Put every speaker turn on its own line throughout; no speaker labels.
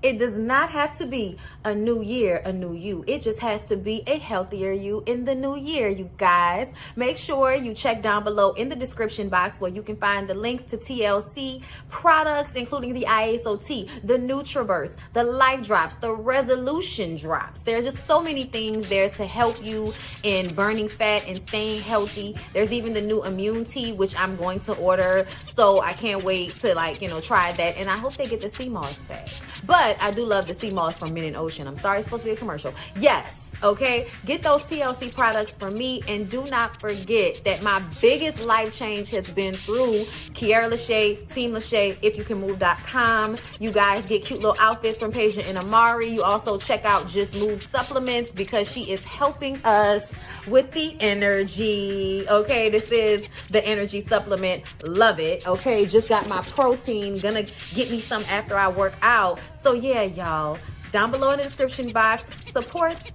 It does not have to be a new year, a new you. It just has to be a healthier you in the new year, you guys. Make sure you check down below in the description box where you can find the links to TLC products, including the ISOT, the Nutraverse, the Life Drops, the Resolution Drops. There's just so many things there to help you in burning fat and staying healthy. There's even the new immune tea, which I'm going to order. So I can't wait to try that. And I hope they get the sea moss back. But I do love the sea moss from Mint and Ocean. I'm sorry, it's supposed to be a commercial. Yes, okay? Get those TLC products from me. And do not forget that my biggest life change has been through Kiara LASHAE, Team LASHAE, ifyoucanmove.com. You guys get cute little outfits from Peja and Amari. You also check out Just Move supplements because she is helping us with the energy. Okay, this is the energy supplement. Love it. Okay, just got my protein. Gonna get me some after I work out. So yeah, y'all, down below in the description box, support.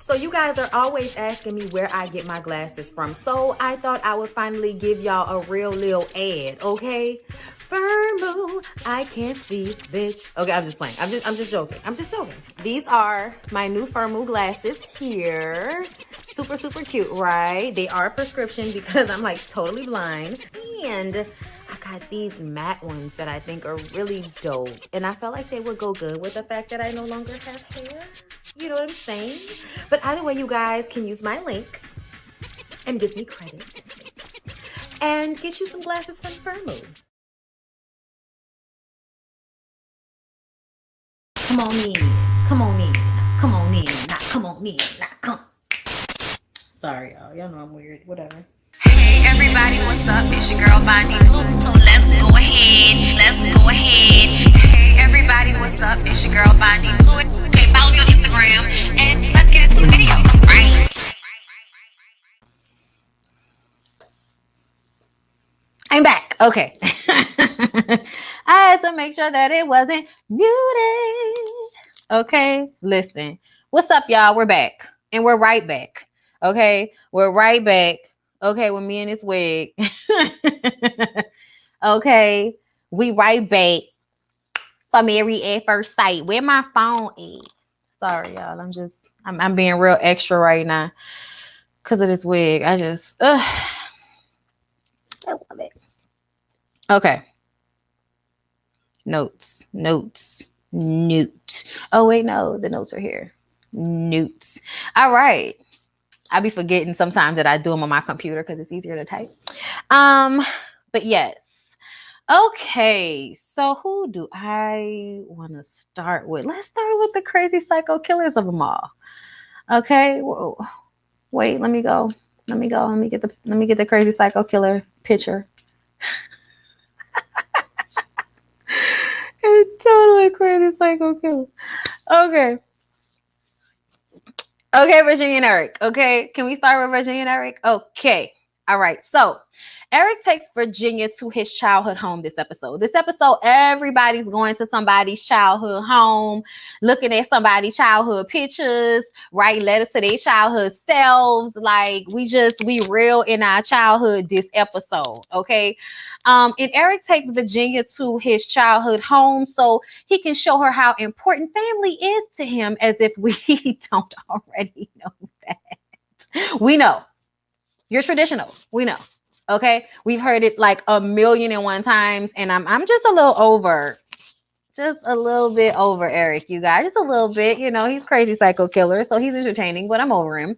So you guys are always asking me where I get my glasses from. So I thought I would finally give y'all a real little ad, okay? Firmoo, I can't see, bitch. Okay, I'm just playing. I'm just joking. These are my new Firmoo glasses here. Super cute, right? They are prescription because I'm like totally blind. And I got these matte ones that I think are really dope. And I felt like they would go good with the fact that I no longer have hair. You know what I'm saying? But either way, you guys can use my link and give me credit and get you some glasses from Firmoo. Come on in. Sorry, y'all. Y'all know I'm weird. Whatever.
Hey everybody, what's up? It's your girl Bondy Blue. So let's go ahead. Hey everybody, what's up? It's your girl Bondy Blue. Okay, follow me on Instagram and let's get into the video, right?
I'm back. Okay. I had to make sure that it wasn't muted. Okay, listen. What's up, y'all? We're back. And we're right back. Okay, we're right back. Okay, with me and this wig. Okay, we right back for Married at First Sight. Where my phone is? Sorry, y'all. I'm being real extra right now because of this wig. I love it. Okay. Notes. Oh, wait, no. The notes are here. Notes. All right. I be forgetting sometimes that I do them on my computer because it's easier to type. But yes. Okay. So who do I want to start with? Let's start with the crazy psycho killers of them all. Okay. Whoa. Wait, let me go. Let me get the crazy psycho killer picture. It's totally crazy psycho killer. Okay, Virginia and Eric. Okay, can we start with Virginia and Eric? Okay. All right. So Eric takes Virginia to his childhood home this episode. Everybody's going to somebody's childhood home, looking at somebody's childhood pictures, writing letters to their childhood selves. Like we real in our childhood this episode. Okay. And Eric takes Virginia to his childhood home so he can show her how important family is to him, as if we don't already know that. We know. You're traditional. We know. Okay. We've heard it like 1,000,001 times. And I'm just a little over. Just a little bit over Eric, you guys. Just a little bit. You know, he's crazy psycho killer. So he's entertaining, but I'm over him.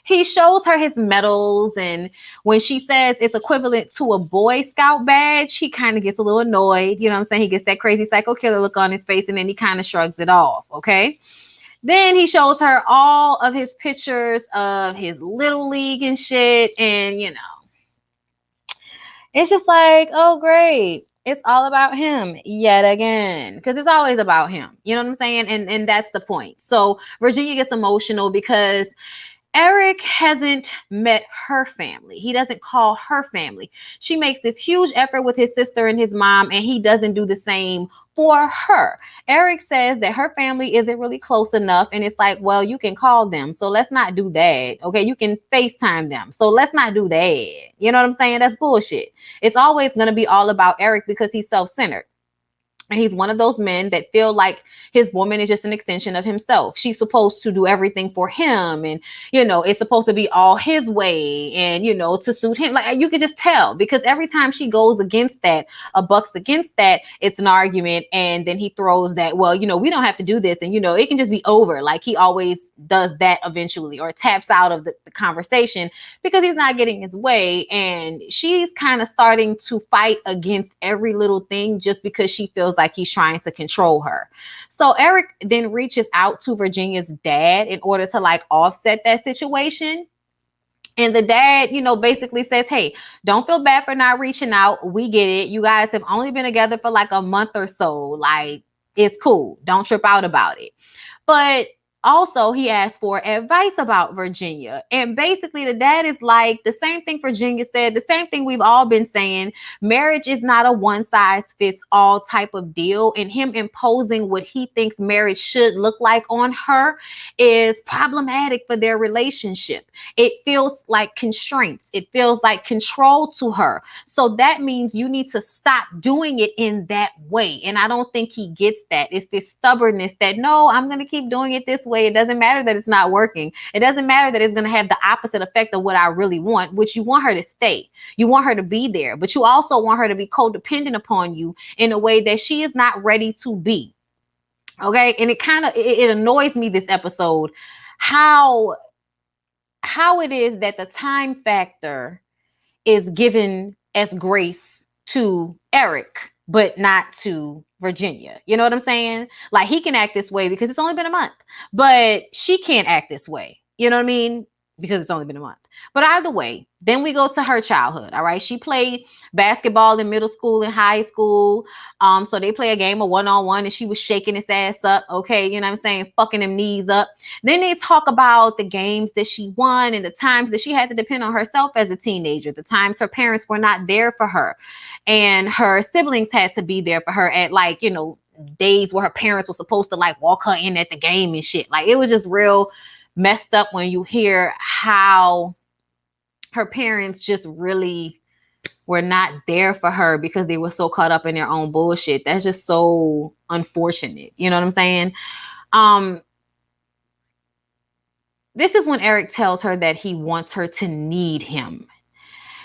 He shows her his medals. And when she says it's equivalent to a Boy Scout badge, he kind of gets a little annoyed. You know what I'm saying? He gets that crazy psycho killer look on his face. And then he kind of shrugs it off. Okay. Then he shows her all of his pictures of his little league and shit. And, you know, it's just like, oh, great. It's all about him yet again. Because it's always about him. You know what I'm saying? And that's the point. So Virginia gets emotional because Eric hasn't met her family. He doesn't call her family. She makes this huge effort with his sister and his mom, and he doesn't do the same for her. Eric says that her family isn't really close enough, and it's like, well, you can call them, so let's not do that. Okay, you can FaceTime them, so let's not do that. You know what I'm saying? That's bullshit. It's always going to be all about Eric because he's self-centered. And he's one of those men that feel like his woman is just an extension of himself. She's supposed to do everything for him. And, it's supposed to be all his way and, to suit him. Like you could just tell, because every time she goes against that, bucks against that, it's an argument. And then he throws that, well, we don't have to do this. And, it can just be over. Like he always does that eventually, or taps out of the conversation because he's not getting his way. And she's kind of starting to fight against every little thing just because she feels like he's trying to control her. So Eric then reaches out to Virginia's dad in order to like offset that situation. And the dad, basically says, hey, don't feel bad for not reaching out. We get it. You guys have only been together for like a month or so. Like, it's cool. Don't trip out about it. But also, he asked for advice about Virginia. And basically, the dad is like, the same thing Virginia said, the same thing we've all been saying. Marriage is not a one-size-fits-all type of deal. And him imposing what he thinks marriage should look like on her is problematic for their relationship. It feels like constraints. It feels like control to her. So that means you need to stop doing it in that way. And I don't think he gets that. It's this stubbornness that, no, I'm going to keep doing it this way. It doesn't matter that it's not working. It doesn't matter that it's going to have the opposite effect of what I really want, which you want her to stay. You want her to be there, but you also want her to be codependent upon you in a way that she is not ready to be. Okay. And it annoys me this episode, how it is that the time factor is given as grace to Eric, but not to Virginia. You know what I'm saying? Like he can act this way because it's only been a month, but she can't act this way. You know what I mean? Because it's only been a month. But either way, then we go to her childhood. All right. She played basketball in middle school and high school. So they play a game of one-on-one and she was shaking his ass up. Okay. You know what I'm saying? Fucking him knees up. Then they talk about the games that she won and the times that she had to depend on herself as a teenager, the times her parents were not there for her and her siblings had to be there for her at like, days where her parents were supposed to like walk her in at the game and shit. Like it was just real messed up when you hear how her parents just really were not there for her because they were so caught up in their own bullshit. That's just so unfortunate. You know what I'm saying? This is when Eric tells her that he wants her to need him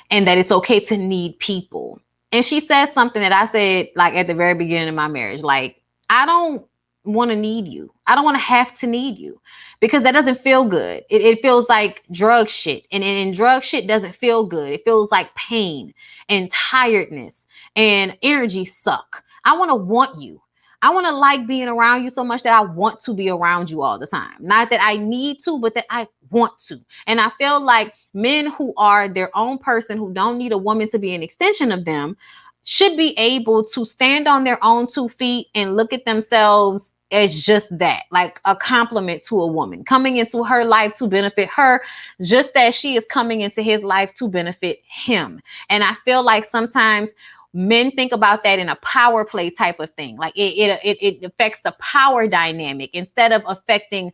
and that it's okay to need people. And she says something that I said like at the very beginning of my marriage, like, I don't want to need you. I don't want to have to need you because that doesn't feel good. It feels like drug shit. And drug shit doesn't feel good. It feels like pain and tiredness and energy suck. I want you. I want to like being around you so much that I want to be around you all the time. Not that I need to, but that I want to. And I feel like men who are their own person, who don't need a woman to be an extension of them, should be able to stand on their own 2 feet and look at themselves as just that, like a compliment to a woman coming into her life to benefit her, just as she is coming into his life to benefit him. And I feel like sometimes men think about that in a power play type of thing. Like it affects the power dynamic instead of affecting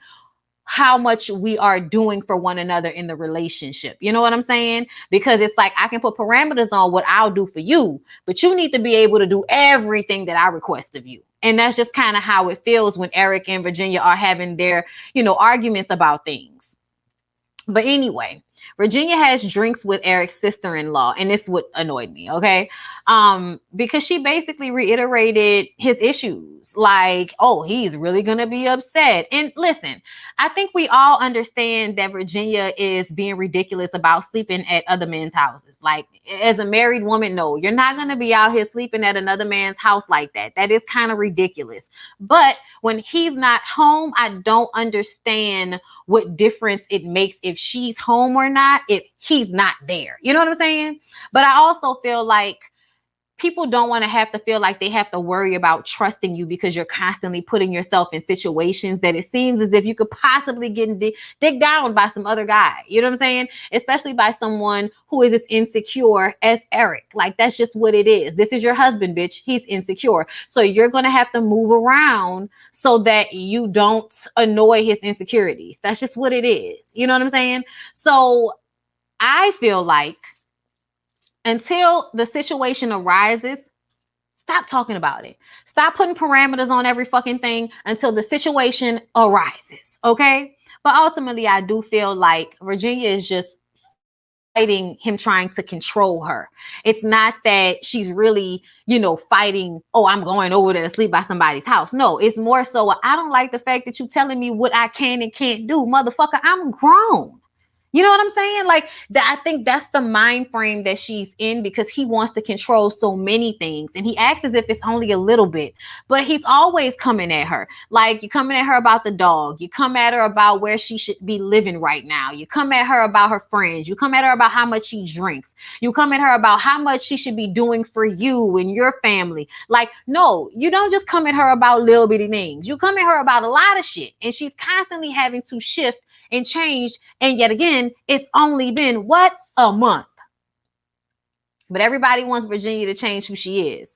how much we are doing for one another in the relationship. You know what I'm saying? Because it's like, I can put parameters on what I'll do for you, but you need to be able to do everything that I request of you. And that's just kind of how it feels when Eric and Virginia are having their, arguments about things. But anyway, Virginia has drinks with Eric's sister-in-law, and this would annoy me, okay? Because she basically reiterated his issues, like, oh, he's really gonna be upset. And listen, I think we all understand that Virginia is being ridiculous about sleeping at other men's houses. Like, as a married woman, no, you're not gonna be out here sleeping at another man's house like that. That is kind of ridiculous. But when he's not home, I don't understand what difference it makes if she's home or not, if he's not there. You know what I'm saying? But I also feel like people don't want to have to feel like they have to worry about trusting you because you're constantly putting yourself in situations that it seems as if you could possibly get dig down by some other guy. You know what I'm saying? Especially by someone who is as insecure as Eric. Like, that's just what it is. This is your husband, bitch. He's insecure. So you're going to have to move around so that you don't annoy his insecurities. That's just what it is. You know what I'm saying? So I feel like until the situation arises, Stop talking about it. Stop putting parameters on every fucking thing until the situation arises. Okay. But ultimately, I do feel like Virginia is just fighting him trying to control her. It's not that she's really, fighting, oh, I'm going over there to sleep by somebody's house. No, it's more so, I don't like the fact that you telling me what I can and can't do. Motherfucker, I'm grown. You know what I'm saying? Like that, I think that's the mind frame that she's in because he wants to control so many things. And he acts as if it's only a little bit, but he's always coming at her. Like you coming at her about the dog. You come at her about where she should be living right now. You come at her about her friends. You come at her about how much she drinks. You come at her about how much she should be doing for you and your family. Like, no, you don't just come at her about little bitty things. You come at her about a lot of shit. And she's constantly having to shift and changed, and yet again, it's only been a month. But everybody wants Virginia to change who she is.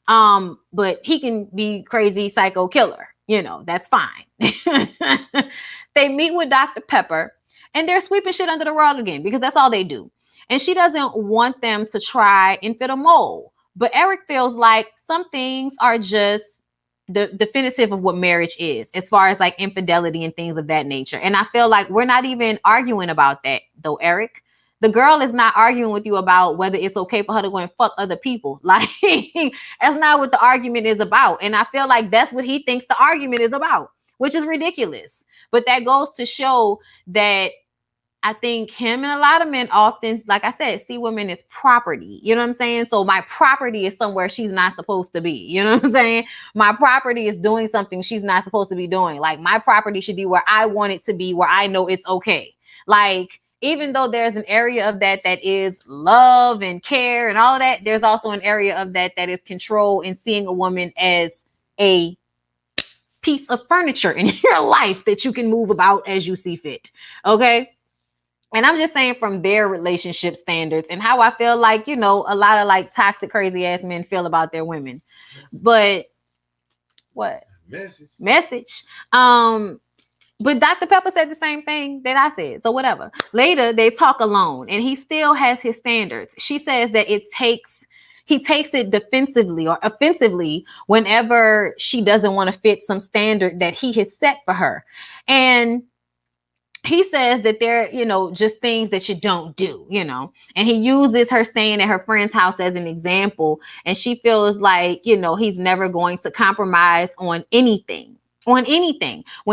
But he can be crazy psycho killer. That's fine. They meet with Dr. Pepper, and they're sweeping shit under the rug again because that's all they do. And she doesn't want them to try and fit a mold. But Eric feels like some things are just the definitive of what marriage is, as far as like infidelity and things of that nature. And I feel like we're not even arguing about that though, Eric. The girl is not arguing with you about whether it's okay for her to go and fuck other people. Like that's not what the argument is about. And I feel like that's what he thinks the argument is about, which is ridiculous. But that goes to show that I think him and a lot of men often, like I said, see women as property. You know what I'm saying? So my property is somewhere she's not supposed to be. You know what I'm saying? My property is doing something she's not supposed to be doing. Like my property should be where I want it to be, where I know it's okay. Like, even though there's an area of that is love and care and all of that, there's also an area of that is control and seeing a woman as a piece of furniture in your life that you can move about as you see fit. Okay? And I'm just saying from their relationship standards and how I feel like, a lot of like toxic, crazy ass men feel about their women. But what? Message. But Dr. Pepper said the same thing that I said. So whatever. Later, they talk alone and he still has his standards. She says that he takes it defensively or offensively whenever she doesn't want to fit some standard that he has set for her. And he says that they're, just things that you don't do, and he uses her staying at her friend's house as an example. And she feels like, he's never going to compromise on anything. When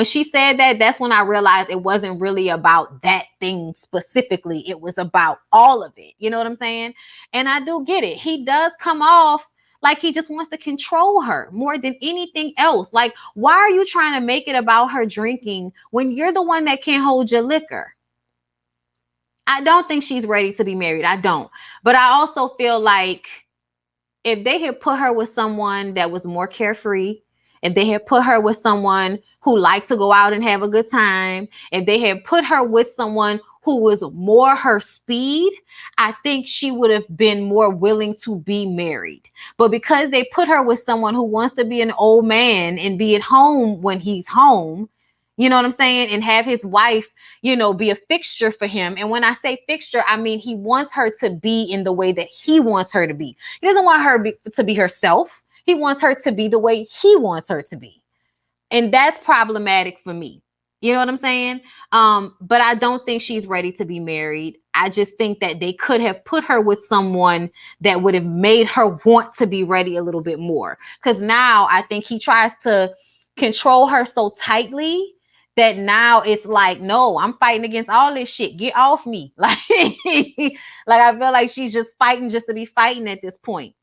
she said that, that's when I realized it wasn't really about that thing specifically. It was about all of it. You know what I'm saying? And I do get it. He does come off like he just wants to control her more than anything else. Like, why are you trying to make it about her drinking when you're the one that can't hold your liquor? I don't think she's ready to be married. I don't. But I also feel like if they had put her with someone that was more carefree, if they had put her with someone who liked to go out and have a good time, if they had put her with someone who was more her speed, I think she would have been more willing to be married. But because they put her with someone who wants to be an old man and be at home when he's home, you know what I'm saying? And have his wife, be a fixture for him. And when I say fixture, I mean, he wants her to be in the way that he wants her to be. He doesn't want her to be herself. He wants her to be the way he wants her to be. And that's problematic for me. You know what I'm saying? But I don't think she's ready to be married. I just think that they could have put her with someone that would have made her want to be ready a little bit more. Because now I think he tries to control her so tightly that now it's like, no, I'm fighting against all this shit. Get off me. Like I feel like she's just fighting just to be fighting at this point.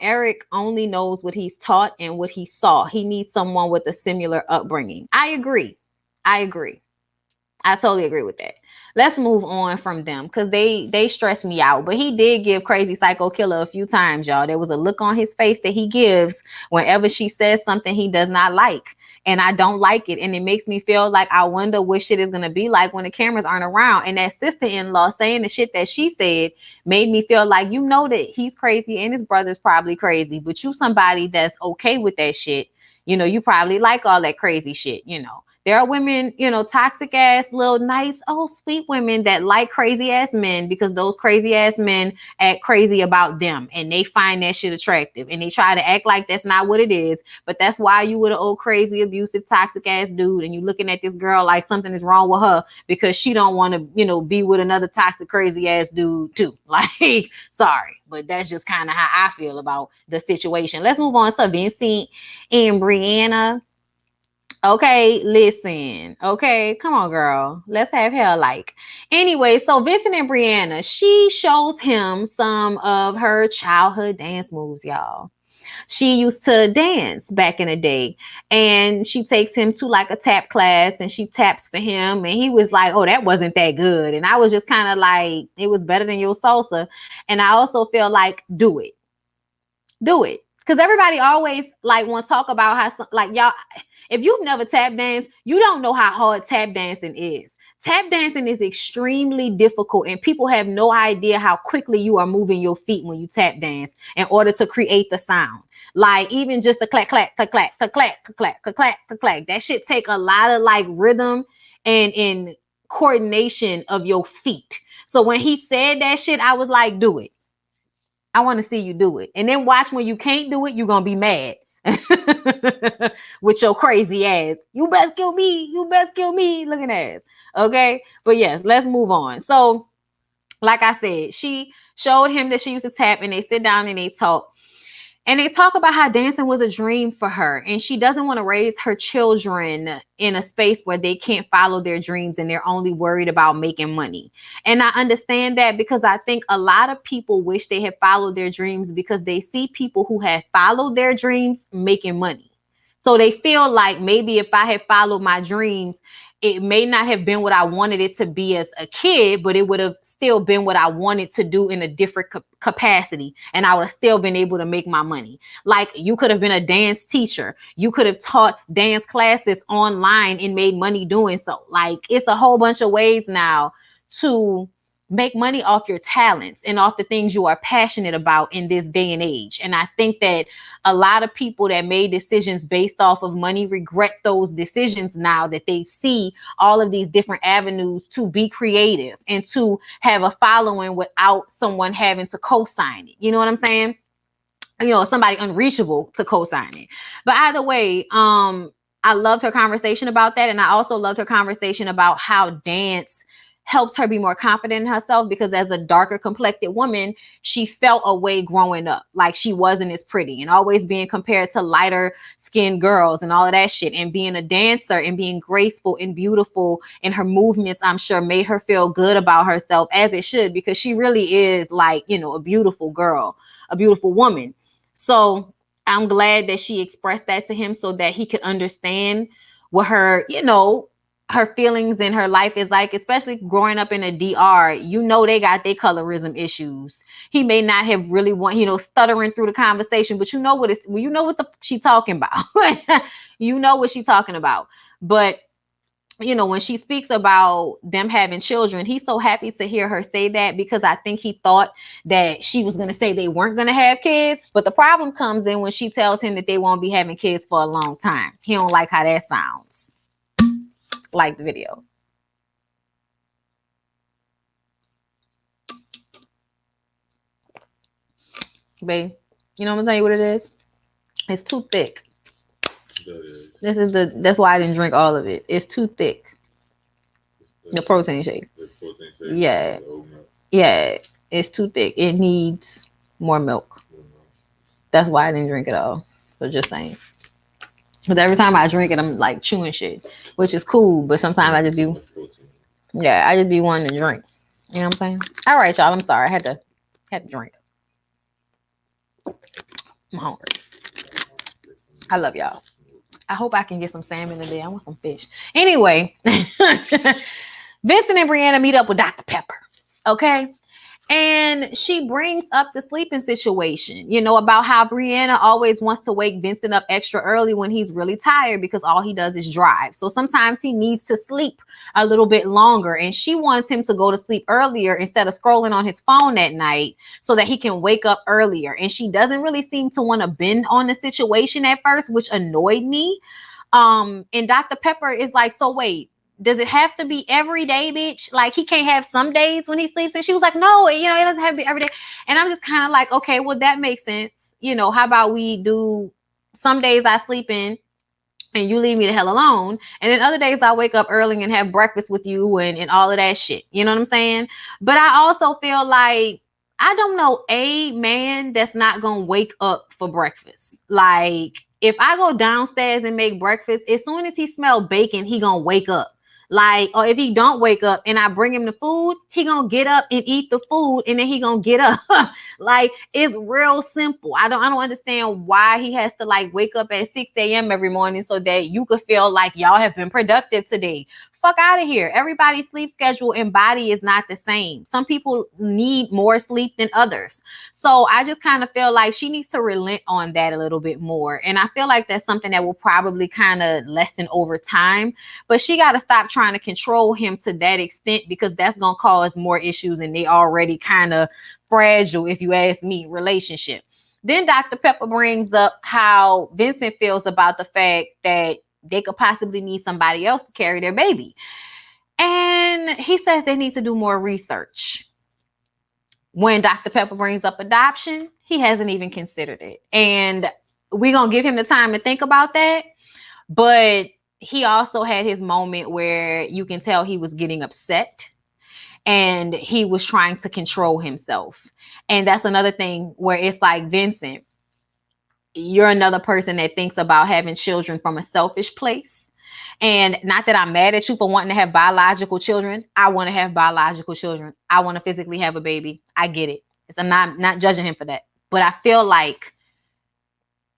Eric only knows what he's taught and what he saw. He needs someone with a similar upbringing. I agree. I totally agree with that. Let's move on from them because they stress me out. But he did give Crazy Psycho Killer a few times, y'all. There was a look on his face that he gives whenever she says something he does not like. And I don't like it. And it makes me feel like I wonder what shit is going to be like when the cameras aren't around. And that sister-in-law saying the shit that she said made me feel like, that he's crazy and his brother's probably crazy. But you somebody that's okay with that shit. You probably like all that crazy shit. There are women, you know, toxic ass, little nice, oh, sweet women that like crazy ass men because those crazy ass men act crazy about them and they find that shit attractive and they try to act like that's not what it is. But that's why you with an old crazy, abusive, toxic ass dude and you looking at this girl like something is wrong with her because she don't want to, you know, be with another toxic, crazy ass dude too. Like, sorry, but that's just kind of how I feel about the situation. Let's move on to Vincent and Brianna. Okay, listen. Okay, come on, girl. Let's have hell like. Anyway, so Vincent and Brianna, she shows him some of her childhood dance moves, y'all. She used to dance back in the day, and she takes him to like a tap class and she taps for him, and he was like, oh, that wasn't that good. And I was just kind of like, it was better than your salsa. And I also feel like, do it. Because everybody always like want to talk about how, like, y'all, if you've never tap danced, you don't know how hard tap dancing is. Tap dancing is extremely difficult, and people have no idea how quickly you are moving your feet when you tap dance in order to create the sound. Like even just the clack, clack, clack, clack, clack, clack, clack, clack, clack, clack. That shit take a lot of like rhythm and coordination of your feet. So when he said that shit, I was like, do it. I want to see you do it. And then watch when you can't do it, you're going to be mad with your crazy ass. You best kill me. You best kill me. Looking ass. Okay. But yes, let's move on. So like I said, she showed him that she used to tap and they sit down and they talk. And they talk about how dancing was a dream for her. And she doesn't want to raise her children in a space where they can't follow their dreams and they're only worried about making money. And I understand that because I think a lot of people wish they had followed their dreams because they see people who have followed their dreams making money. So they feel like maybe if I had followed my dreams, it may not have been what I wanted it to be as a kid, but it would have still been what I wanted to do in a different capacity. And I would have still been able to make my money. Like you could have been a dance teacher. You could have taught dance classes online and made money doing so. Like it's a whole bunch of ways now to make money off your talents and off the things you are passionate about in this day and age. And I think that a lot of people that made decisions based off of money regret those decisions now that they see all of these different avenues to be creative and to have a following without someone having to co-sign it. You know what I'm saying? You know, somebody unreachable to co-sign it. But either way, I loved her conversation about that. And I also loved her conversation about how dance helped her be more confident in herself because as a darker complected woman, she felt a way growing up. Like she wasn't as pretty and always being compared to lighter skinned girls and all of that shit. And being a dancer and being graceful and beautiful in her movements, I'm sure made her feel good about herself as it should, because she really is like, you know, a beautiful girl, a beautiful woman. So I'm glad that she expressed that to him so that he could understand what her, you know, her feelings in her life is like, especially growing up in a DR. You know, they got their colorism issues. He may not have really stuttering through the conversation, but you know what she talking about. You know what she's talking about. But you know, when she speaks about them having children, he's so happy to hear her say that, because I think he thought that she was going to say they weren't going to have kids. But the problem comes in when she tells him that they won't be having kids for a long time. He don't like how that sounds. Like the video. Babe, you know what I'm telling you what it is? It's too thick. That's why I didn't drink all of it. It's too thick. The protein shake. Yeah. Yeah. It's too thick. It needs more milk. That's why I didn't drink it all. So just saying. Because every time I drink it, I'm like chewing shit, which is cool. But sometimes I just do. Yeah, I just be wanting to drink. You know what I'm saying? All right, y'all. I'm sorry. I had to drink. I'm hungry. I love y'all. I hope I can get some salmon today. I want some fish. Anyway, Vincent and Brianna meet up with Dr. Pepper. Okay. And she brings up the sleeping situation, you know, about how Brianna always wants to wake Vincent up extra early when he's really tired because all he does is drive. So sometimes he needs to sleep a little bit longer, and she wants him to go to sleep earlier instead of scrolling on his phone at night so that he can wake up earlier. And she doesn't really seem to want to bend on the situation at first, which annoyed me. And Dr. Pepper is like, so wait, does it have to be every day, bitch? Like, he can't have some days when he sleeps? And she was like, no, it doesn't have to be every day. And I'm just kind of like, okay, well, that makes sense. How about we do some days I sleep in and you leave me the hell alone. And then other days I wake up early and have breakfast with you and all of that shit. You know what I'm saying? But I also feel like I don't know a man that's not going to wake up for breakfast. Like, if I go downstairs and make breakfast, as soon as he smell bacon, he going to wake up. Like, or if he don't wake up and I bring him the food, he gonna get up and eat the food and then he gonna get up. Like, it's real simple. I don't understand why he has to like wake up at 6 a.m. every morning so that you could feel like y'all have been productive today. Fuck out of here. Everybody's sleep schedule and body is not the same. Some people need more sleep than others. So I just kind of feel like she needs to relent on that a little bit more. And I feel like that's something that will probably kind of lessen over time. But she got to stop trying to control him to that extent, because that's going to cause more issues and they already kind of fragile, if you ask me, relationship. Then Dr. Pepper brings up how Vincent feels about the fact that they could possibly need somebody else to carry their baby. And he says they need to do more research. When Dr. Pepper brings up adoption, he hasn't even considered it. And we're going to give him the time to think about that. But he also had his moment where you can tell he was getting upset and he was trying to control himself. And that's another thing where it's like, Vincent, you're another person that thinks about having children from a selfish place. And not that I'm mad at you for wanting to have biological children. I want to have biological children. I want to physically have a baby. I get it. I'm not judging him for that. But I feel like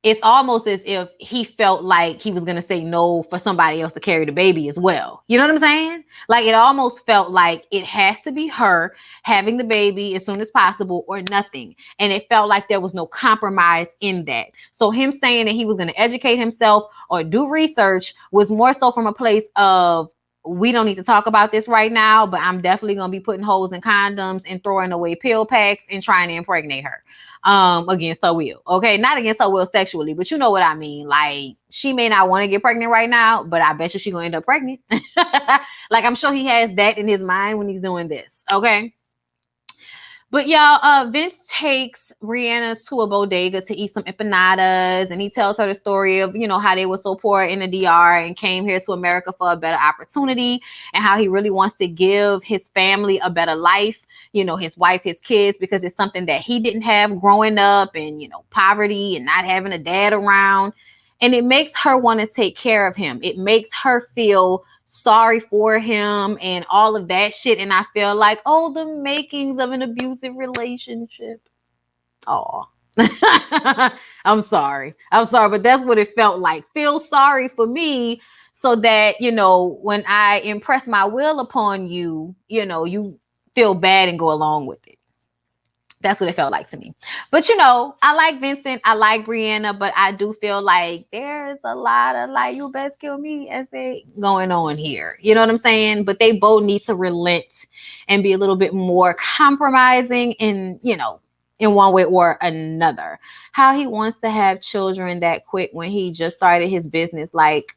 it's almost as if he felt like he was going to say no for somebody else to carry the baby as well. You know what I'm saying? Like, it almost felt like it has to be her having the baby as soon as possible or nothing. And it felt like there was no compromise in that. So him saying that he was going to educate himself or do research was more so from a place of, we don't need to talk about this right now, but I'm definitely going to be putting holes in condoms and throwing away pill packs and trying to impregnate her against her will. Okay, not against her will sexually, but you know what I mean. Like, she may not want to get pregnant right now, but I bet you she's going to end up pregnant. Like, I'm sure he has that in his mind when he's doing this. Okay. But y'all, Vince takes Brianna to a bodega to eat some empanadas, and he tells her the story of, how they were so poor in the DR and came here to America for a better opportunity, and how he really wants to give his family a better life, his wife, his kids, because it's something that he didn't have growing up, and, poverty and not having a dad around. And it makes her want to take care of him. It makes her feel sorry for him and all of that shit. And I feel like, oh, the makings of an abusive relationship. Oh, I'm sorry, but that's what it felt like. Feel sorry for me so that, when I impress my will upon you, you feel bad and go along with it. That's what it felt like to me. But, I like Vincent. I like Brianna. But I do feel like there's a lot of like, you best kill me essay going on here. You know what I'm saying? But they both need to relent and be a little bit more compromising in one way or another. How he wants to have children that quick when he just started his business. Like,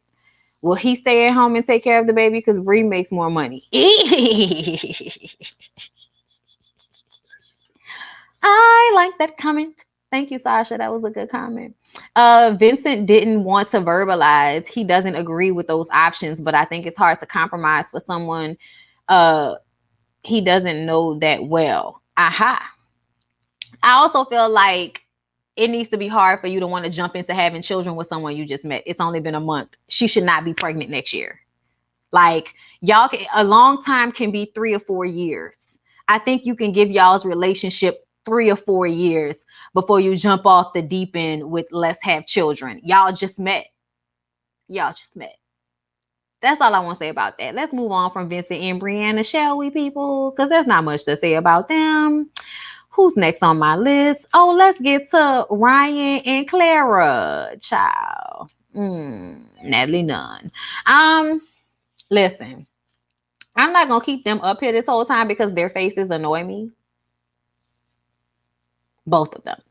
will he stay at home and take care of the baby? Because Brie makes more money. I like that comment. Thank you, Sasha. That was a good comment. Vincent didn't want to verbalize. He doesn't agree with those options, but I think it's hard to compromise for someone he doesn't know that well. Aha. I also feel like it needs to be hard for you to want to jump into having children with someone you just met. It's only been a month. She should not be pregnant next year. Like, y'all, a long time can be 3 or 4 years. I think you can give y'all's relationship 3 or 4 years before you jump off the deep end with let's have children. Y'all just met. That's all I want to say about that. Let's move on from Vincent and Brianna, shall we, people? Because there's not much to say about them. Who's next on my list? Oh, let's get to Ryan and Clara. Child. Natalie Nunn. Listen, I'm not going to keep them up here this whole time because their faces annoy me. Both of them.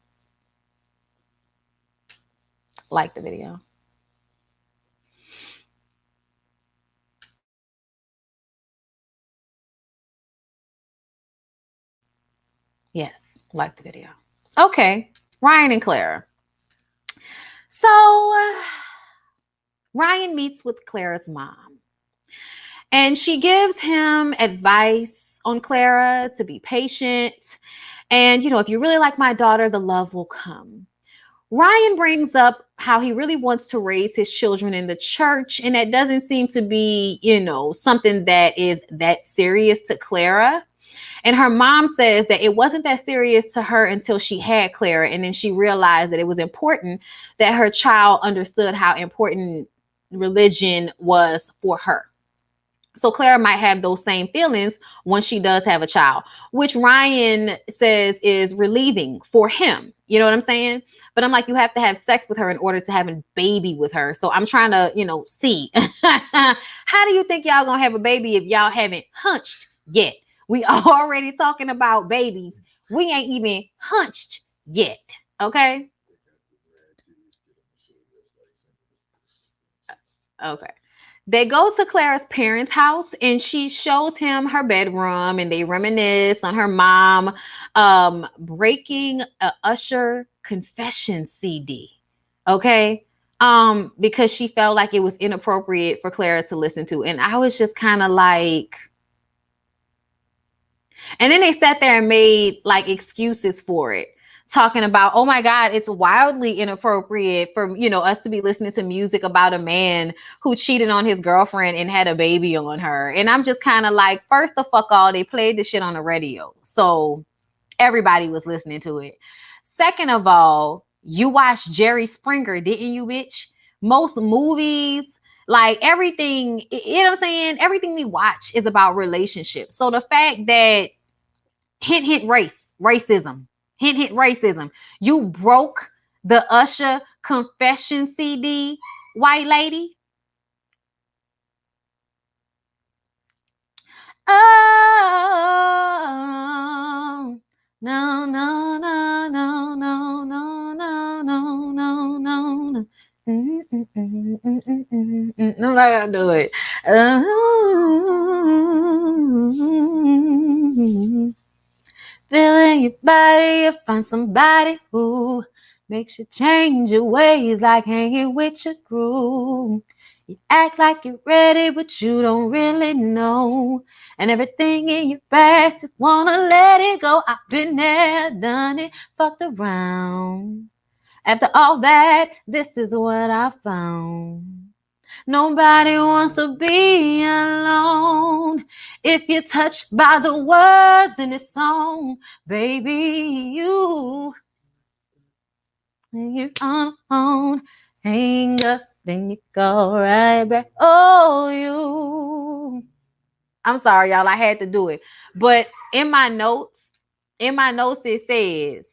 Like the video. Yes, like the video. Okay, Ryan and Clara. So Ryan meets with Clara's mom, and she gives him advice on Clara to be patient. And, if you really like my daughter, the love will come. Ryan brings up how he really wants to raise his children in the church, and that doesn't seem to be, something that is that serious to Clara. And her mom says that it wasn't that serious to her until she had Clara, and then she realized that it was important that her child understood how important religion was for her. So Clara might have those same feelings when she does have a child, which Ryan says is relieving for him. You know what I'm saying? But I'm like, you have to have sex with her in order to have a baby with her. So I'm trying to, see. How do you think y'all gonna have a baby if y'all haven't hunched yet? We already talking about babies. We ain't even hunched yet. Okay? Okay. They go to Clara's parents' house, and she shows him her bedroom, and they reminisce on her mom breaking a Usher confession CD. Okay. Because she felt like it was inappropriate for Clara to listen to. And I was just kind of like, and then they sat there and made like excuses for it, talking about, oh my God, it's wildly inappropriate for, us to be listening to music about a man who cheated on his girlfriend and had a baby on her. And I'm just kind of like, first of all, they played the shit on the radio. So everybody was listening to it. Second of all, you watched Jerry Springer, didn't you, bitch? Most movies, like everything, you know what I'm saying? Everything we watch is about relationships. So the fact that hint racism, hint racism, you broke the Usher confession CD, white lady. Oh, no, no, no, no, no, no, no, no, no, no. I'm not gonna do it. Feeling your body, you find somebody who makes you change your ways, like hanging with your crew. You act like you're ready, but you don't really know. And everything in your past, just wanna let it go. I've been there, done it, fucked around. After all that, this is what I found. Nobody wants to be alone. If you're touched by the words in this song, baby, you're on, hang up, then you go right back. Oh, you. I'm sorry, y'all. I had to do it. But in my notes, it says,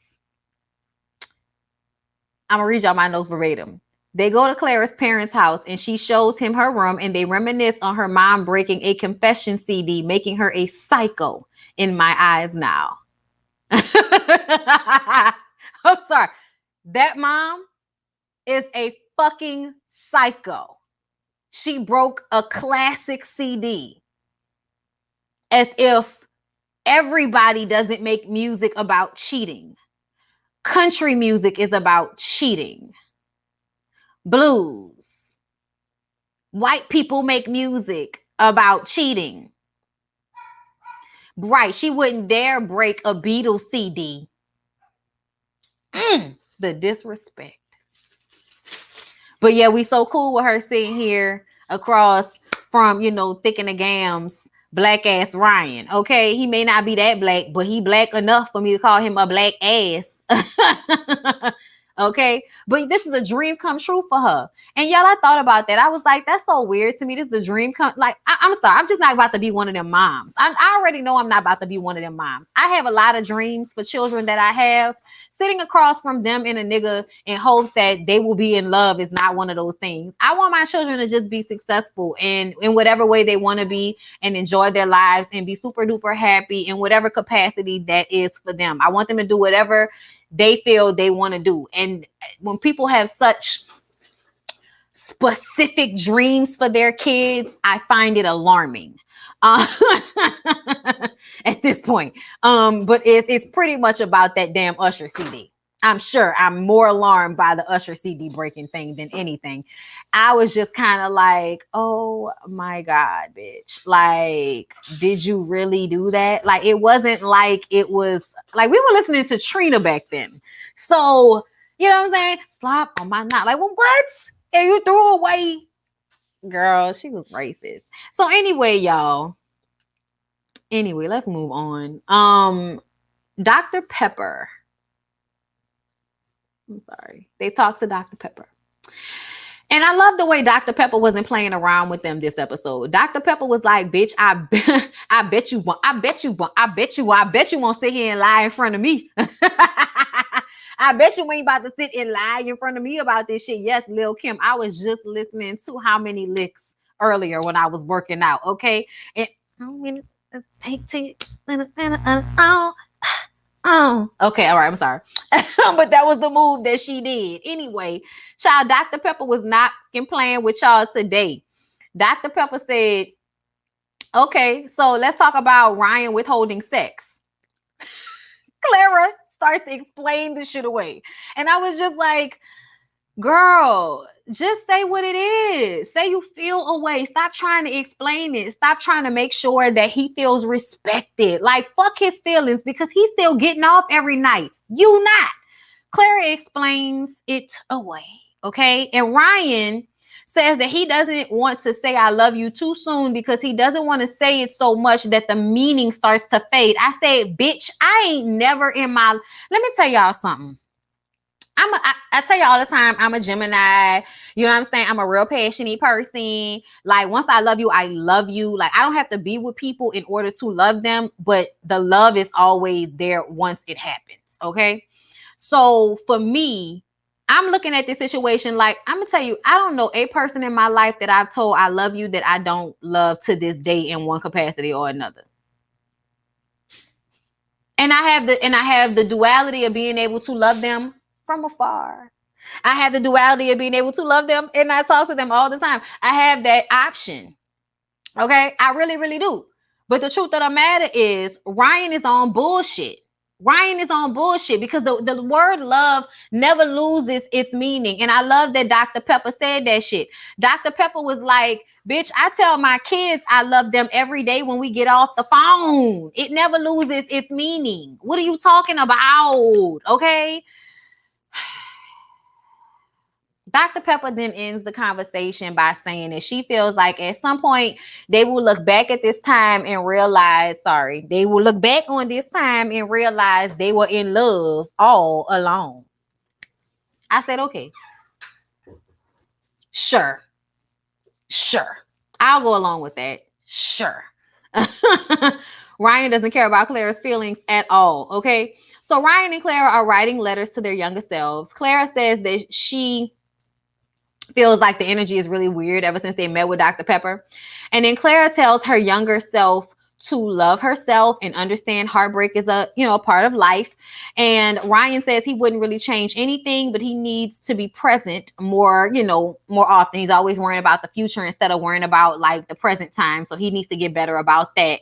I'm gonna read y'all my notes verbatim. They go to Clara's parents' house, and she shows him her room, and they reminisce on her mom breaking a confession CD, making her a psycho in my eyes now. I'm sorry. That mom is a fucking psycho. She broke a classic CD as if everybody doesn't make music about cheating. Country music is about cheating. Blues. White people make music about cheating. Right. She wouldn't dare break a Beatles CD. The disrespect. But yeah, we so cool with her sitting here across from, thick in the gams, black ass Ryan. Okay. He may not be that black, but he black enough for me to call him a black ass. Okay, but this is a dream come true for her. And y'all, I thought about that. I was like, that's so weird to me. This is a dream come. Like, I'm sorry, I'm just not about to be one of them moms. I already know I'm not about to be one of them moms. I have a lot of dreams for children that I have. Sitting across from them and a nigga in hopes that they will be in love is not one of those things. I want my children to just be successful in whatever way they want to be, and enjoy their lives and be super duper happy in whatever capacity that is for them. I want them to do whatever they feel they want to do. And when people have such specific dreams for their kids, I find it alarming. Uh, at this point. But it's pretty much about that damn Usher CD. I'm sure I'm more alarmed by the Usher CD breaking thing than anything. I was just kind of like, oh my God, bitch. Like, did you really do that? Like, it wasn't like it was like we were listening to Trina back then. So, you know what I'm saying? Slop on my knot. Like, well, what? And you threw away. Girl, she was racist. So anyway, y'all. Anyway, let's move on. Dr. Pepper. I'm sorry. They talked to Dr. Pepper. And I love the way Dr. Pepper wasn't playing around with them this episode. Dr. Pepper was like, bitch, I bet you won't. I bet you won't sit here and lie in front of me. I bet you ain't about to sit and lie in front of me about this shit. Yes, Lil Kim, I was just listening to How Many Licks earlier when I was working out, okay? And how many take okay, all right, I'm sorry. But that was the move that she did. Anyway, child, Dr. Pepper was not playing with y'all today. Dr. Pepper said, okay, so let's talk about Ryan withholding sex. Clara starts to explain this shit away. And I was just like, girl, just say what it is. Say you feel away. Stop trying to explain it. Stop trying to make sure that he feels respected. Like, fuck his feelings because he's still getting off every night. You not. Clara explains it away. Okay. And Ryan says that he doesn't want to say I love you too soon because he doesn't want to say it so much that the meaning starts to fade. I said, bitch, I ain't never in my... Let me tell y'all something. I tell you all the time, I'm a Gemini. You know what I'm saying? I'm a real passionate person. Like, once I love you, I love you. Like, I don't have to be with people in order to love them, but the love is always there once it happens. Okay. So for me, I'm looking at this situation like, I'm gonna tell you, I don't know a person in my life that I've told I love you that I don't love to this day in one capacity or another. And I have the duality of being able to love them from afar. I have the duality of being able to love them and I talk to them all the time. I have that option. Okay, I really, really do. But the truth of the matter is Ryan is on bullshit. Ryan is on bullshit because the word love never loses its meaning. And I love that Dr. Pepper said that shit. Dr. Pepper was like, bitch, I tell my kids I love them every day when we get off the phone. It never loses its meaning. What are you talking about? Okay. Dr. Pepper then ends the conversation by saying that she feels like at some point they will look back at this time and realize, they will look back on this time and realize they were in love all along. I said, okay, sure. I'll go along with that. Sure. Ryan doesn't care about Clara's feelings at all. Okay. So Ryan and Clara are writing letters to their younger selves. Clara says that she feels like the energy is really weird ever since they met with Dr. Pepper. And then Clara tells her younger self to love herself and understand heartbreak is a part of life. And Ryan says he wouldn't really change anything, but he needs to be present more often. He's always worrying about the future instead of worrying about like the present time. So he needs to get better about that.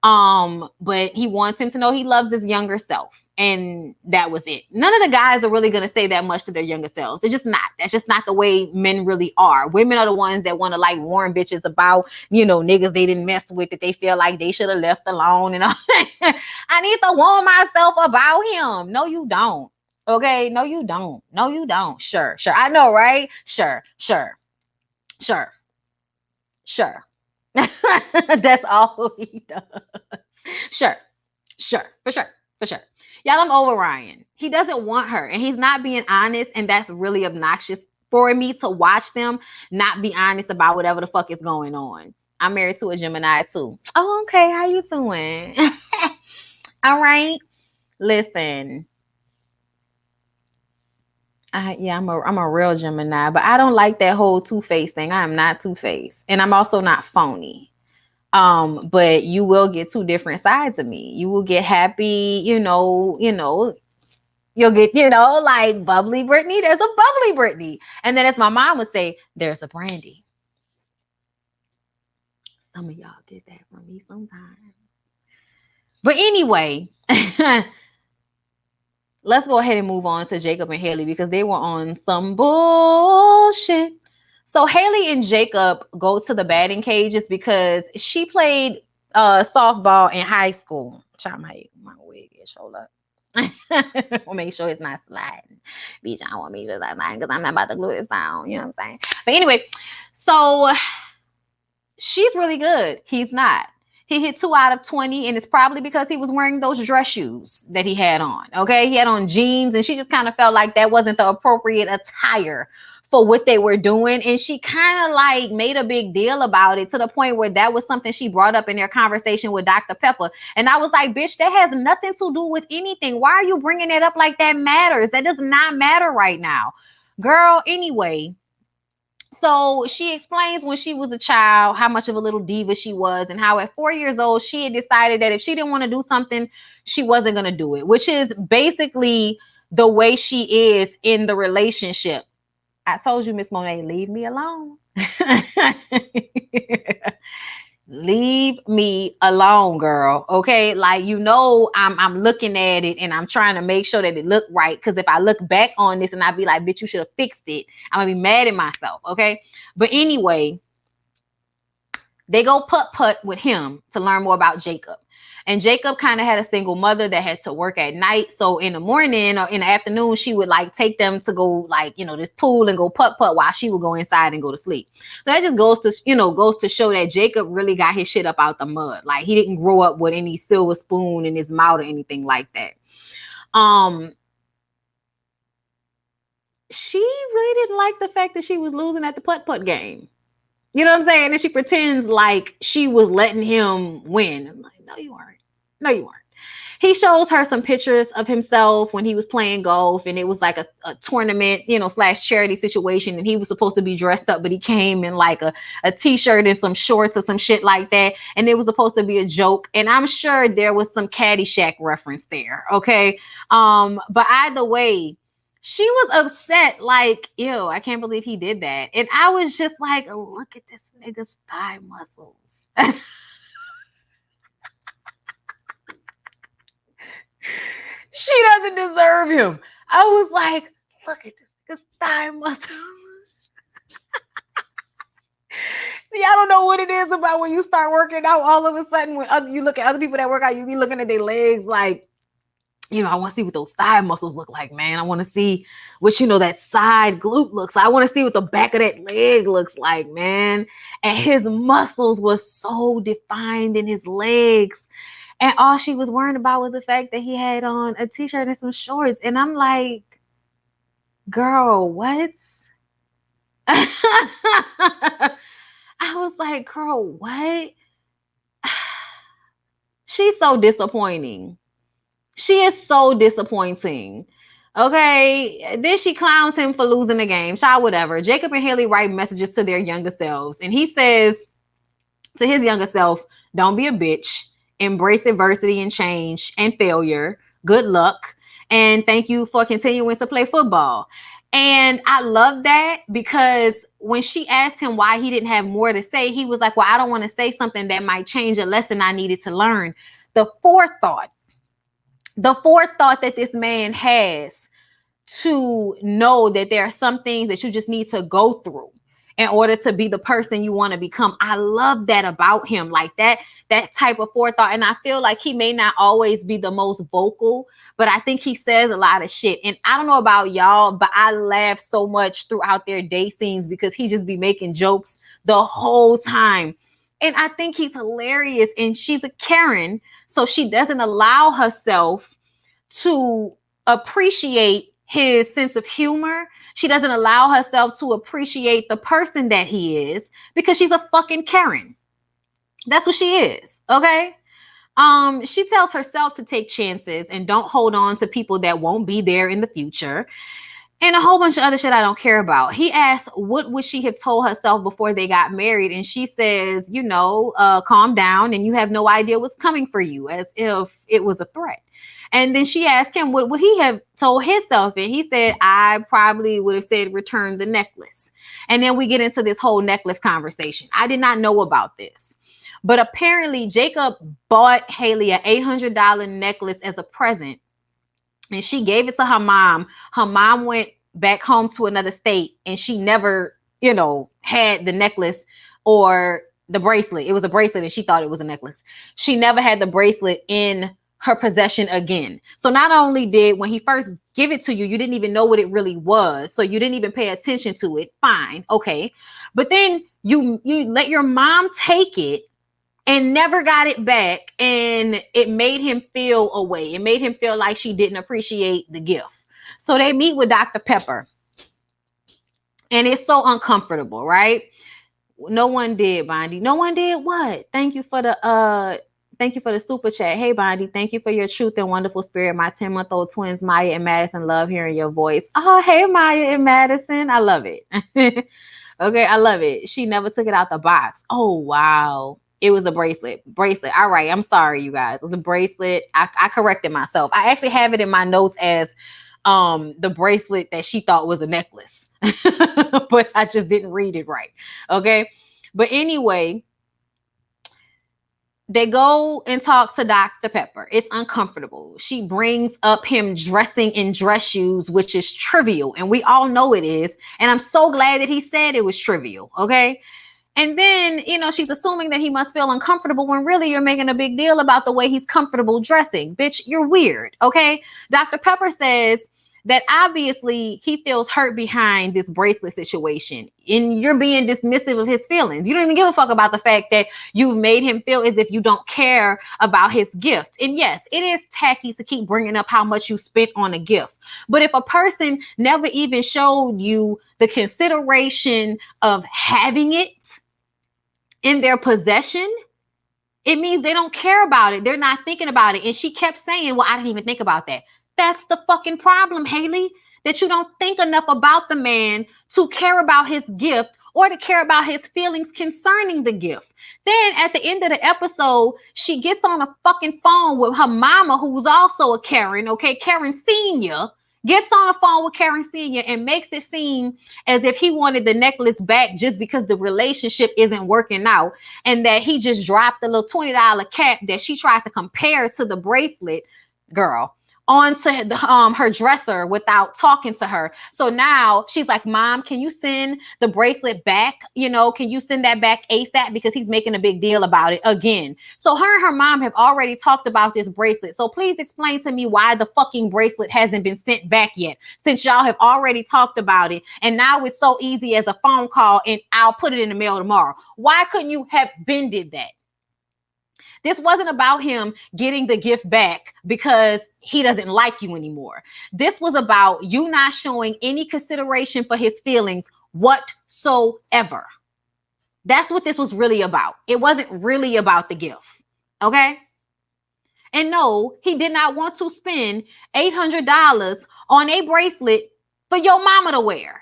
But he wants him to know he loves his younger self. And that was it. None of the guys are really going to say that much to their younger selves. They're just not. That's just not the way men really are. Women are the ones that want to like warn bitches about, niggas they didn't mess with that they feel like they should have left alone and all. I need to warn myself about him. No, you don't. Okay. No, you don't. No, you don't. Sure. I know, right? Sure. That's all he does. Sure. For sure. Y'all, I'm over Ryan. He doesn't want her and he's not being honest. And that's really obnoxious for me to watch them not be honest about whatever the fuck is going on. I'm married to a Gemini too. Oh, okay. How you doing? All right. Listen. I'm a real Gemini, but I don't like that whole two-faced thing. I am not two-faced. And I'm also not phony. But you will get two different sides of me. You will get happy, you'll get, like bubbly Brittany. There's a bubbly Brittany. And then as my mom would say, there's a Brandy. Some of y'all get that from me sometimes. But anyway, let's go ahead and move on to Jacob and Haley because they were on some bullshit. So Haley and Jacob go to the batting cages because she played softball in high school. Try my wig and shoulder. We'll make sure it's not sliding. Bitch, I want to make sure it's not sliding because I'm not about to glue this down. You know what I'm saying? But anyway, so she's really good. He's not. He hit 2 out of 20, and it's probably because he was wearing those dress shoes that he had on. Okay, he had on jeans, and she just kind of felt like that wasn't the appropriate attire for what they were doing. And she kind of like made a big deal about it to the point where that was something she brought up in their conversation with Dr. Pepper. And I was like, bitch, that has nothing to do with anything. Why are you bringing it up like that matters? That does not matter right now, girl. Anyway. So she explains when she was a child how much of a little diva she was and how at 4 years old she had decided that if she didn't want to do something, she wasn't going to do it, which is basically the way she is in the relationship. I told you, Miss Monet, leave me alone. Leave me alone, girl. Okay, like, you know, I'm looking at it and I'm trying to make sure that it look right, because if I look back on this and I be like, bitch, you should have fixed it, I'm gonna be mad at myself. Okay, but anyway, they go putt with him to learn more about Jacob. And Jacob kind of had a single mother that had to work at night. So in the morning or in the afternoon, she would like take them to go, like, you know, this pool and go putt while she would go inside and go to sleep. So that just goes to show that Jacob really got his shit up out the mud. Like, he didn't grow up with any silver spoon in his mouth or anything like that. She really didn't like the fact that she was losing at the putt game. You know what I'm saying? And she pretends like she was letting him win. I'm like, no, you weren't. No, you weren't. He shows her some pictures of himself when he was playing golf, and it was like a tournament, you know, / charity situation. And he was supposed to be dressed up, but he came in like a t-shirt and some shorts or some shit like that. And it was supposed to be a joke. And I'm sure there was some Caddyshack reference there. Okay. But either way, she was upset, like, ew, I can't believe he did that. And I was just like, look at this nigga's thigh muscles. She doesn't deserve him. I was like, look at this nigga's thigh muscles. See, I don't know what it is about when you start working out, all of a sudden, when you look at other people that work out, you be looking at their legs like, you know, I want to see what those thigh muscles look like, man. I want to see what, you know, that side glute looks like. I want to see what the back of that leg looks like, man. And his muscles were so defined in his legs. And all she was worrying about was the fact that he had on a t-shirt and some shorts. And I'm like, girl, what? I was like, girl, what? She's so disappointing. She is so disappointing. Okay. Then she clowns him for losing the game. Child, whatever. Jacob and Haley write messages to their younger selves. And he says to his younger self, don't be a bitch. Embrace adversity and change and failure. Good luck. And thank you for continuing to play football. And I love that, because when she asked him why he didn't have more to say, he was like, well, I don't want to say something that might change a lesson I needed to learn. The forethought that this man has to know that there are some things that you just need to go through in order to be the person you want to become. I love that about him, like that type of forethought. And I feel like he may not always be the most vocal, but I think he says a lot of shit. And I don't know about y'all, but I laugh so much throughout their date scenes because he just be making jokes the whole time. And I think he's hilarious. And she's a Karen, so she doesn't allow herself to appreciate his sense of humor. She doesn't allow herself to appreciate the person that he is because she's a fucking Karen. That's what she is. Okay. She tells herself to take chances and don't hold on to people that won't be there in the future. And a whole bunch of other shit I don't care about. He asks, what would she have told herself before they got married? And she says, you know, calm down and you have no idea what's coming for you, as if it was a threat. And then she asked him, what would he have told himself? And he said, I probably would have said, return the necklace. And then we get into this whole necklace conversation. I did not know about this. But apparently Jacob bought Haley an $800 necklace as a present, and she gave it to her mom. Her mom went back home to another state, and she never, had the necklace or the bracelet. It was a bracelet, and she thought it was a necklace. She never had the bracelet in her possession again. So not only did, when he first give it to you, you didn't even know what it really was, so you didn't even pay attention to it. Fine, okay. But then you let your mom take it and never got it back, and it made him feel away. It made him feel like she didn't appreciate the gift. So they meet with Dr. Pepper, and it's so uncomfortable, right? No one did, Bondi. No one did what? Thank you for the super chat. Hey, Bondi, thank you for your truth and wonderful spirit. My 10-month-old twins, Maya and Madison, love hearing your voice. Oh, hey, Maya and Madison. I love it. Okay, I love it. She never took it out the box. Oh, wow. It was a bracelet. All right. I'm sorry, you guys. It was a bracelet. I corrected myself. I actually have it in my notes as the bracelet that she thought was a necklace. But I just didn't read it right. Okay. But anyway, they go and talk to Dr. Pepper. It's uncomfortable. She brings up him dressing in dress shoes, which is trivial. And we all know it is. And I'm so glad that he said it was trivial. Okay. And then, she's assuming that he must feel uncomfortable when really you're making a big deal about the way he's comfortable dressing. Bitch, you're weird. Okay. Dr. Pepper says that obviously he feels hurt behind this bracelet situation, and you're being dismissive of his feelings. You don't even give a fuck about the fact that you've made him feel as if you don't care about his gift. And yes, it is tacky to keep bringing up how much you spent on a gift. But if a person never even showed you the consideration of having it in their possession, it means they don't care about it. They're not thinking about it. And she kept saying, well, I didn't even think about that. That's the fucking problem, Haley, that you don't think enough about the man to care about his gift or to care about his feelings concerning the gift. Then at the end of the episode, she gets on a fucking phone with her mama, who's also a Karen, okay? Karen Sr. gets on the phone with Karen Sr. and makes it seem as if he wanted the necklace back just because the relationship isn't working out, and that he just dropped a little $20 cap that she tried to compare to the bracelet, girl, onto her dresser without talking to her. So now she's like, Mom, can you send the bracelet back? Can you send that back ASAP? Because he's making a big deal about it again. So her and her mom have already talked about this bracelet. So please explain to me why the fucking bracelet hasn't been sent back yet, since y'all have already talked about it. And now it's so easy as a phone call and I'll put it in the mail tomorrow. Why couldn't you have been did that? This wasn't about him getting the gift back because he doesn't like you anymore. This was about you not showing any consideration for his feelings whatsoever. That's what this was really about. It wasn't really about the gift. Okay? And no, he did not want to spend $800 on a bracelet for your mama to wear.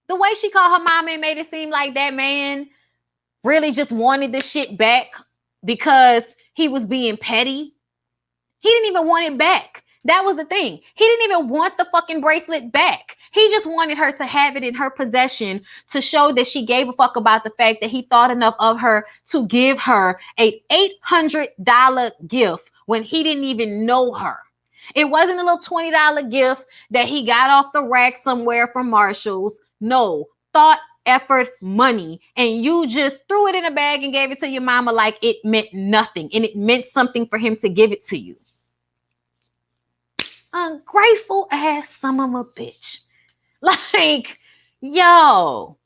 The way she called her mama and made it seem like that man really just wanted this shit back because he was being petty. He didn't even want it back. That was the thing. He didn't even want the fucking bracelet back. He just wanted her to have it in her possession to show that she gave a fuck about the fact that he thought enough of her to give her a $800 gift when he didn't even know her. It wasn't a little $20 gift that he got off the rack somewhere from Marshall's. No, thought, effort, money, and you just threw it in a bag and gave it to your mama like it meant nothing, and it meant something for him to give it to you. Ungrateful ass son of a bitch. Like, yo,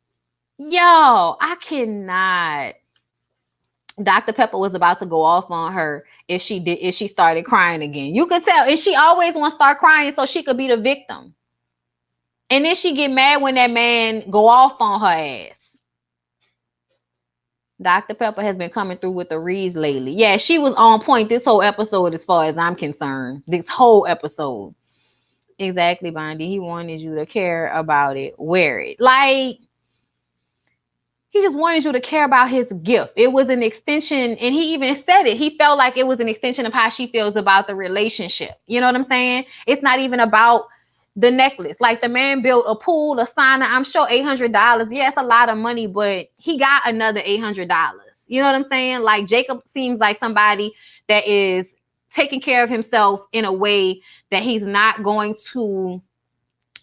I cannot. Dr. Pepper was about to go off on her if she started crying again. You could tell, and she always wants to start crying so she could be the victim. And then she get mad when that man go off on her ass. Dr. Pepper has been coming through with the reads lately. Yeah, she was on point this whole episode as far as I'm concerned. This whole episode. Exactly, Bondi. He wanted you to care about it. Wear it. Like, he just wanted you to care about his gift. It was an extension, and he even said it. He felt like it was an extension of how she feels about the relationship. You know what I'm saying? It's not even about the necklace. Like, the man built a pool, a sauna. I'm sure $800. Yes, a lot of money, but he got another $800. You know what I'm saying? Like, Jacob seems like somebody that is taking care of himself in a way that he's not going to,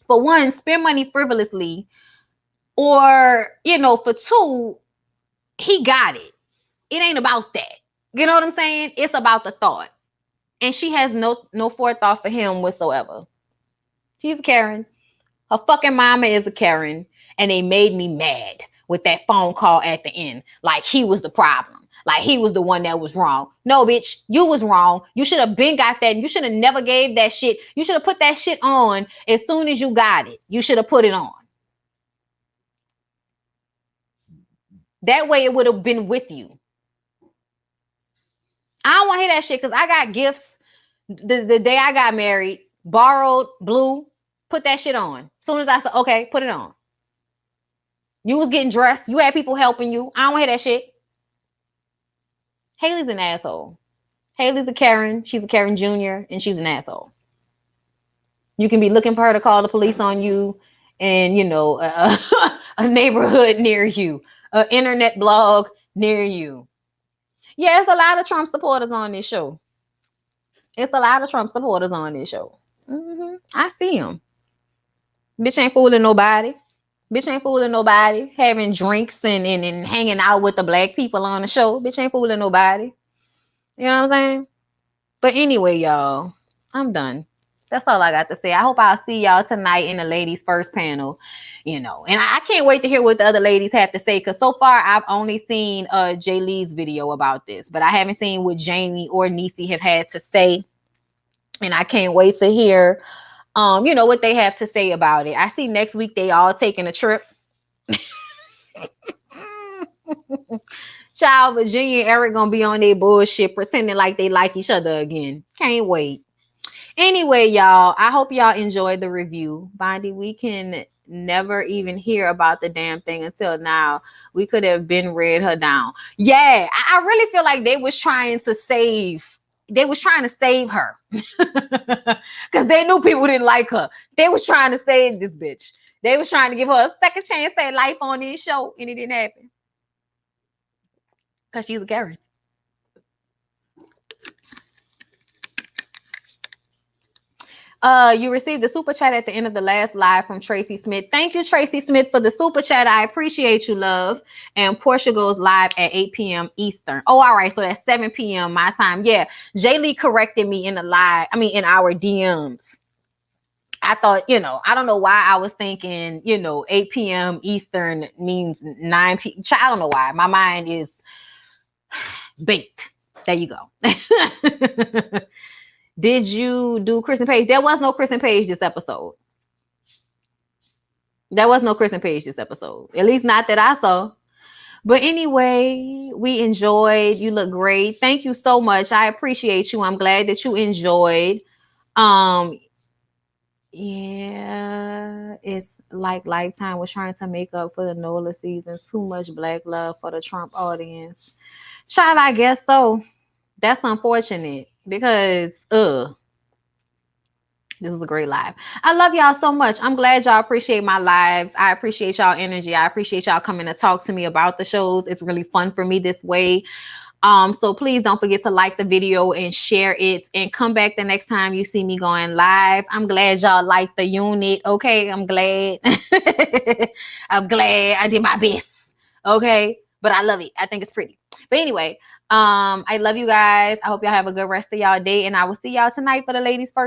for one, spend money frivolously, or, you know, for two, he got it. It ain't about that. You know what I'm saying? It's about the thought. And she has no forethought for him whatsoever. She's a Karen. Her fucking mama is a Karen. And they made me mad with that phone call at the end. Like he was the problem. Like he was the one that was wrong. No, bitch, you was wrong. You should have been got that. You should have never gave that shit. You should have put that shit on as soon as you got it. You should have put it on. That way it would have been with you. I don't want to hear that shit, because I got gifts the day I got married, borrowed, blue, put that shit on. As soon as I said, okay, put it on. You was getting dressed. You had people helping you. I don't want to hear that shit. Haley's an asshole. Haley's a Karen. She's a Karen Jr. and she's an asshole. You can be looking for her to call the police on you and, you know, a neighborhood near you, an internet blog near you. Yeah, it's a lot of Trump supporters on this show. It's a lot of Trump supporters on this show. I see them. Bitch ain't fooling nobody. Bitch ain't fooling nobody. Having drinks and hanging out with the black people on the show. Bitch ain't fooling nobody. You know what I'm saying? But anyway, y'all, I'm done. That's all I got to say. I hope I'll see y'all tonight in the ladies' first panel, you know. And I can't wait to hear what the other ladies have to say, because so far I've only seen Jay Lee's video about this, but I haven't seen what Jamie or Niecy have had to say. And I can't wait to hear, you know, what they have to say about it. I see next week they all taking a trip. Child, Virginia and Eric gonna be on their bullshit, pretending like they like each other again. Can't wait. Anyway, y'all, I hope y'all enjoyed the review. Bondi, we can never even hear about the damn thing until now. We could have been read her down. Yeah, I really feel like they was trying to save her. Because they knew people didn't like her. They was trying to save this bitch. They was trying to give her a second chance at life on this show, and it didn't happen. Because she's a Karen. You received the super chat at the end of the last live from Tracy Smith. Thank you, Tracy Smith, for the super chat. I appreciate you, love. And Portia goes live at 8 p.m. Eastern. Oh, all right. So that's 7 p.m. my time. Yeah. Jay Lee corrected me in our DMs. I thought, you know, I don't know why I was thinking, you know, 8 p.m. Eastern means 9 p.m. I don't know why. My mind is baked. There you go. Did you do Chris and Paige? There was no Chris and Paige this episode. There was no Chris and Paige this episode. At least not that I saw. But anyway, we enjoyed. You look great. Thank you so much. I appreciate you. I'm glad that you enjoyed. Yeah, it's like Lifetime was trying to make up for the NOLA season. Too much black love for the Trump audience. Child, I guess so. That's unfortunate. Because this is a great live. I love y'all so much. I'm glad y'all appreciate my lives. I appreciate y'all energy. I appreciate y'all coming to talk to me about the shows. It's really fun for me this way. So please don't forget to like the video and share it, and come back the next time you see me going live. I'm glad y'all like the unit. Okay, I'm glad. I'm glad I did my best. Okay, but I love it. I think it's pretty. But anyway, I love you guys. I hope y'all have a good rest of y'all day, and I will see y'all tonight for the ladies first.